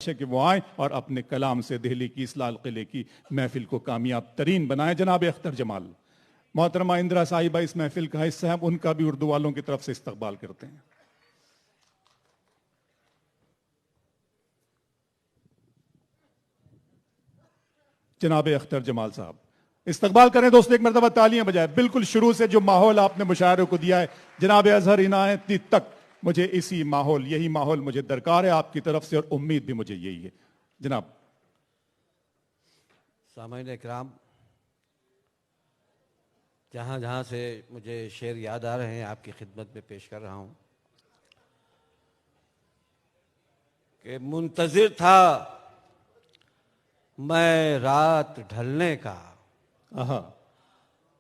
اچھے کہ وہ آئیں اور اپنے کلام سے دہلی کی اس لال قلعے کی محفل کو کامیاب ترین بنائیں. جناب اختر جمال. محترمہ اندرا صاحبہ اس محفل کا حصہ ہیں، ان کا بھی اردو والوں کی طرف سے استقبال کرتے ہیں. جناب اختر جمال صاحب استقبال کریں. دوستو ایک مرتبہ تالیاں بجائے. بالکل شروع سے جو ماحول آپ نے مشاعرے کو دیا ہے جناب اظہر عنایتی تک، مجھے اسی ماحول، یہی ماحول مجھے درکار ہے آپ کی طرف سے، اور امید بھی مجھے یہی ہے. جناب. سامعین اکرام، جہاں جہاں سے مجھے شعر یاد آ رہے ہیں آپ کی خدمت میں پیش کر رہا ہوں کہ منتظر تھا میں رات ڈھلنے کا،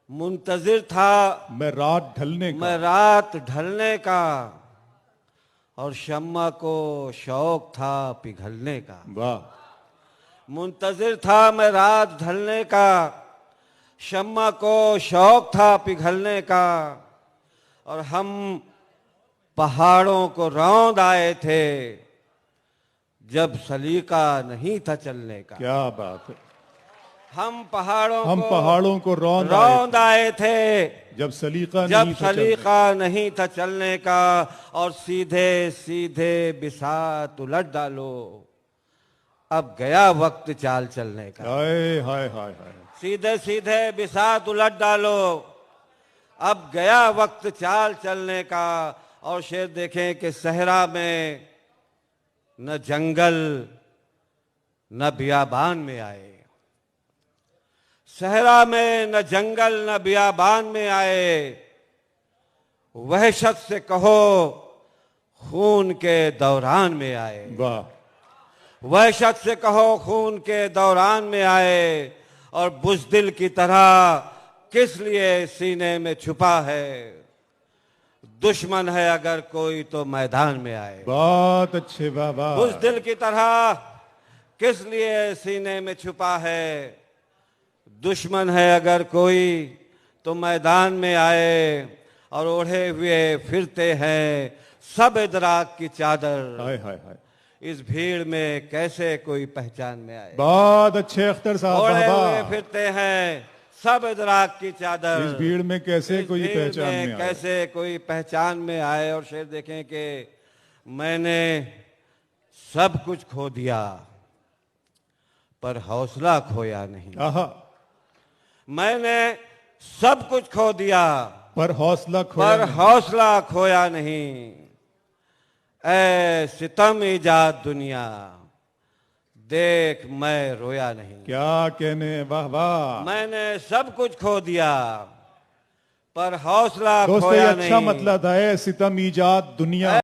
منتظر تھا میں رات ڈھلنے کا، اور شمع کو شوق تھا پگھلنے کا. واہ. منتظر تھا میں رات ڈھلنے کا، شمع کو شوق تھا پگھلنے کا، اور ہم پہاڑوں کو روند آئے تھے جب سلیقہ نہیں تھا چلنے کا. کیا بات ہے. ہم پہاڑوں کو روند آئے تھے جب سلیقہ نہیں تھا چلنے کا، اور سیدھے سیدھے بساط الٹ ڈالو اب گیا وقت چال چلنے کا. ہائے ہائے ہائے ہائے. سیدھے سیدھے بساط الٹ ڈالو اب گیا وقت چال چلنے کا. اور شعر دیکھیں کہ صحرا میں نہ جنگل نہ بیابان میں آئے، صحرا میں نہ جنگل نہ بیابان میں آئے، وحشت سے کہو خون کے دوران میں آئے. واہ. وحشت سے کہو خون کے دوران میں آئے، اور بزدل کی طرح کس لیے سینے میں چھپا ہے، دشمن ہے اگر کوئی تو میدان میں آئے. بہت اچھے. واہ واہ. بزدل کی طرح کس لیے سینے میں چھپا ہے، دشمن ہے اگر کوئی تو میدان میں آئے، اور اوڑھے ہوئے پھرتے ہیں سب ادراک کی چادر، ہائے ہائے ہائے. اس بھیڑ میں کیسے کوئی پہچان میں آئے. بہت اچھے اختر صاحب. اوڑھے ہوئے پھرتے ہیں سب ادراک کی چادر، اس بھیڑ میں کیسے کوئی پہچان میں آئے. کیسے کوئی پہچان میں آئے. اور شعر دیکھیں کہ میں نے سب کچھ کھو دیا پر حوصلہ کھویا نہیں. میں نے سب کچھ کھو دیا پر حوصلہ کھویا نہیں. اے ستم ایجاد دنیا دیکھ میں رویا نہیں. کیا کہنے. واہ واہ. میں نے سب کچھ کھو دیا پر حوصلہ دوستو یہ کھویا اچھا نہیں. مطلب ہے ستم ایجاد دنیا